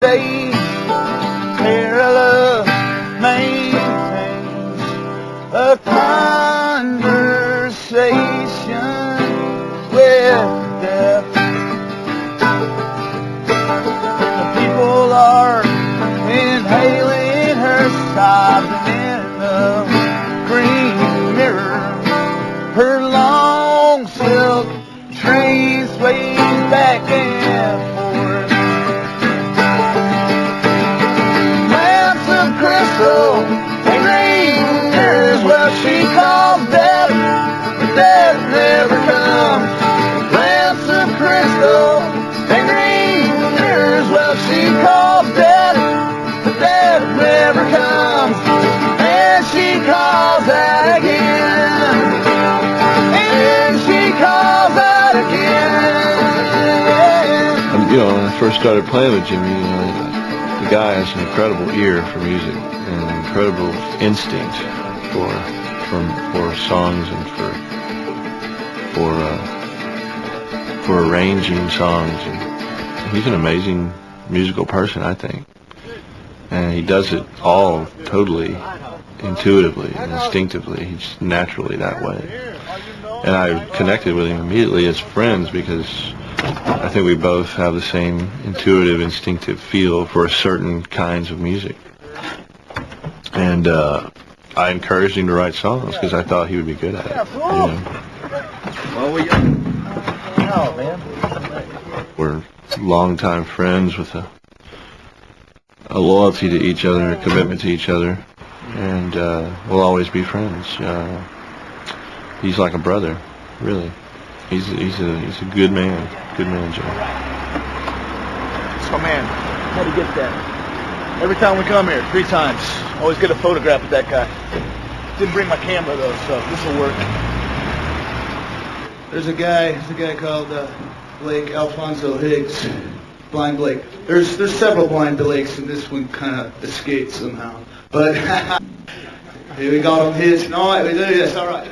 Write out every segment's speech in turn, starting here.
stage, Carolus maintains a conversation with death. The people are inhaling her sobs, and in the green mirror, her long silk train sways back and forth. Lamps of crystal and green mirrors, well, she calls death, but death never comes. Lamps of crystal and green mirrors, well, she calls death, but death never comes. And she calls out again, and she calls out again. You know, when I first started playing with Jimmy, you know, the guy has an incredible ear for music and an incredible instinct for songs and for arranging songs. And he's an amazing musical person, I think. And he does it all totally intuitively and instinctively. He's naturally that way. And I connected with him immediately as friends because I think we both have the same intuitive, instinctive feel for certain kinds of music. And I encouraged him to write songs because I thought he would be good at it. You know? We're longtime friends with a loyalty to each other, a commitment to each other, and we'll always be friends. He's like a brother, really. He's a good man, Joe. So man, how to get that? Every time we come here, 3 times, always get a photograph of that guy. Didn't bring my camera though, so this will work. There's a guy called Blake Alfonso Higgs, Blind Blake. There's several Blind Blakes, and this one kind of escaped somehow. But here we got him hitched. No, we do this. All right.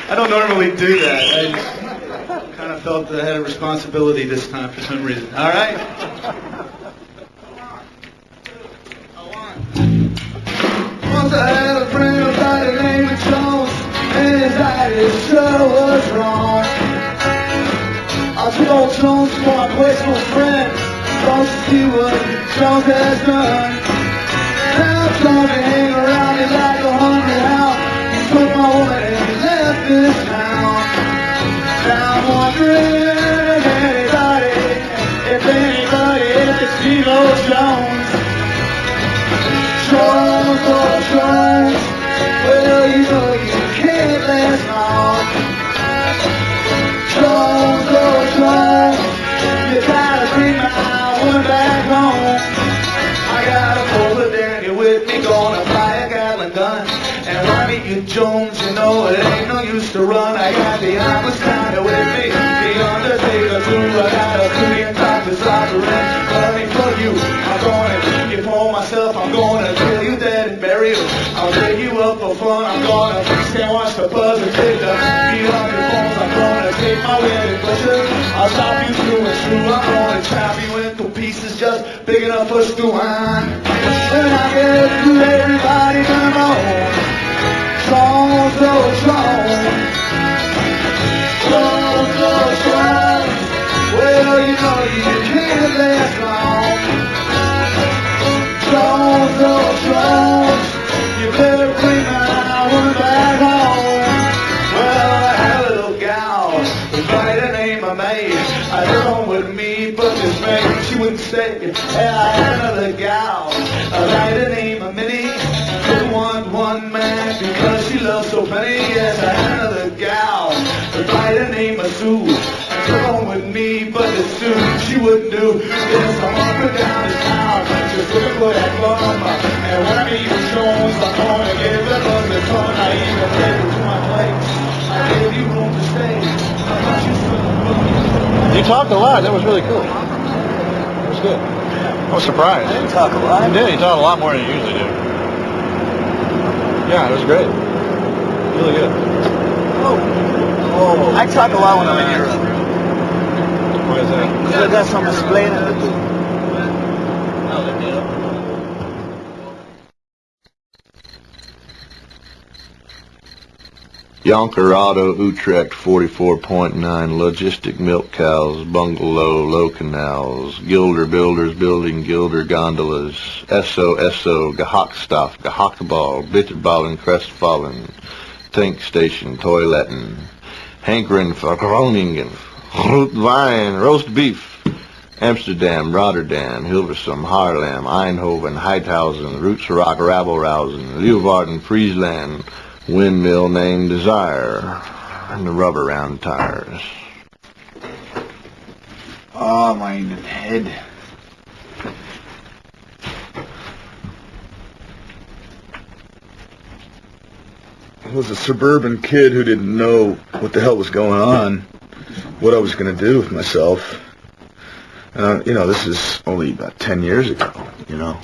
I don't normally do that. I just kind of felt that I had a responsibility this time for some reason. All right. Once I had a friend by the name of Jones, and his idea sure was wrong. I told Jones for my graceful friend, don't you see what Jones has done? Now Jones hang around me like a hungry hound. He took my woman and he left this town. Now I'm wondering if anybody ever seen old Jones. Jones, oh Jones, well you know you can't last long. Jones, oh Jones, you gotta bring my woman back home. I got a polar daddy with me, gonna buy a gallon gun. And when I meet you, Jones, you know it ain't no use to run. I got the Amish kinda with me, the Undertaker too. I got a million doctors offering money for you. I'm gonna keep you for myself. I'm gonna kill you dead and bury you. I'll dig you up for fun. I'm gonna fix and watch the buzz and take the beat off your bones. I'm gonna take my wedding butcher. I'll chop you through and through. I'm gonna chop you into pieces just big enough for stewing. When I get through, everybody come on. Jones, oh Jones, Jones, oh Jones, well you know you can't last long. Jones, oh Jones, you better bring my woman back home. Well, I had a little gal by the name of May. I took home with me, but this May, she wouldn't stay. And I had another gal by the name of Minnie. Couldn't want one man because she loved so many. Yes, I had another gal by the name of Sue. I took home with me, but the Sue, she wouldn't do. Yes, I'm up and down this town, just looking for that lumber. And when I meet Jones, I'm gonna give it up the fun. I even paid to my place. I gave you room to stay. You talked a lot. That was really cool. It was good. I was surprised. I didn't talk a lot. You did. You talked a lot more than you usually do. Yeah, it was great. Really good. Oh. I talk a lot when I'm in Europe. Why is that? Because I got some explaining to do. Yonkerado, Utrecht 44.9, Logistic Milk Cows, Bungalow, Low Canals, Gilder Builders Building Gilder Gondolas, SO, Gehackstoff, Gehackball, Bitterballen, Crestfallen, Tank Station, Toiletten, Hankeren for Groningen, Rootwein, Roast Beef, Amsterdam, Rotterdam, Hilversum, Haarlem, Eindhoven, Heidhausen, Rootsrock, Rabelrausen, Leeuwarden, Friesland, Windmill named Desire, and the rubber round tires. Oh, my head. I was a suburban kid who didn't know what the hell was going on, what I was going to do with myself. You know, this is only about 10 years ago, you know.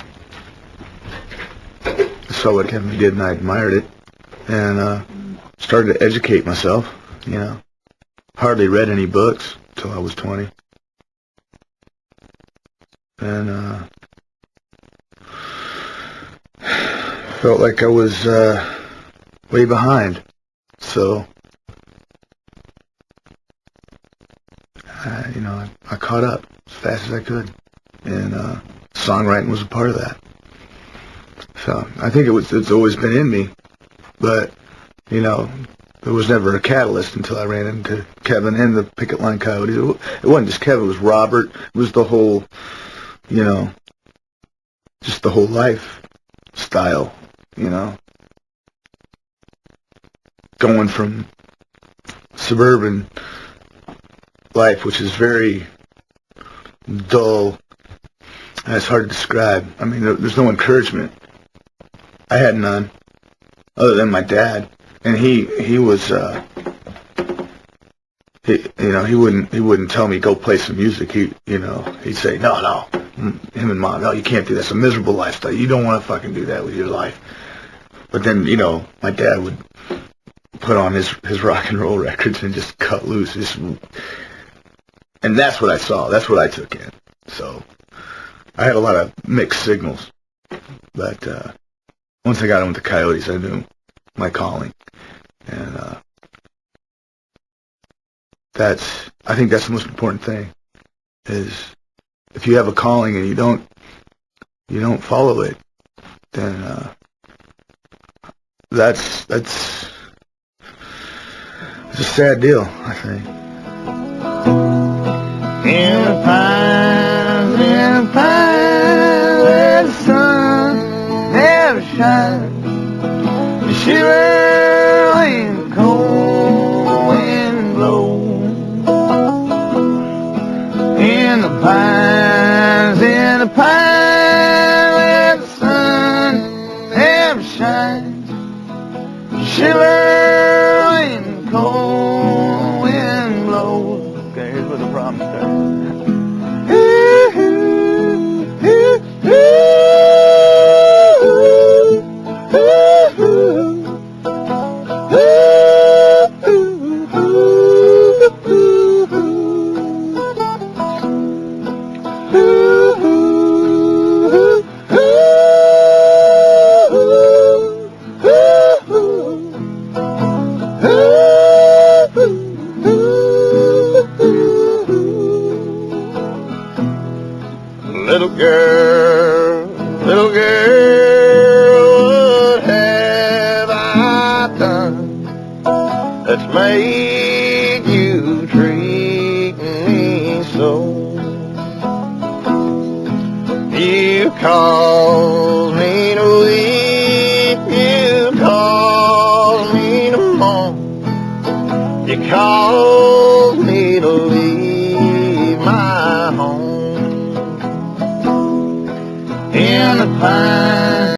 I saw what Kevin did and I admired it. And started to educate myself, you know. Hardly read any books till I was 20. And felt like I was way behind. So, you know, I caught up as fast as I could. And songwriting was a part of that. So I think it's always been in me. But, you know, there was never a catalyst until I ran into Kevin and the Picket Line Coyotes. It wasn't just Kevin, it was Robert. It was the whole, you know, just the whole lifestyle, you know. Going from suburban life, which is very dull, and it's hard to describe. I mean, there's no encouragement. I had none. Other than my dad, and he was you know, he wouldn't tell me go play some music. He'd say no, him and Mom, no, you can't do that. It's a miserable lifestyle. You don't want to fucking do that with your life. But then, you know, my dad would put on his rock and roll records and just cut loose, and that's what I saw. That's what I took in. So I had a lot of mixed signals, but once I got in with the Coyotes, I knew my calling, and I think that's the most important thing. Is if you have a calling and you don't follow it, then that's a sad deal, I think. In the pines, where the sun never shines, the shivering cold wind blows. In the pines, where the sun never shines, the shivering cold wind blows. Okay, here's where the problem starts. Little girl, what have I done that's made you treat me so? You caused me to weep, you caused me to mourn, you caused me to leave my home. In the pine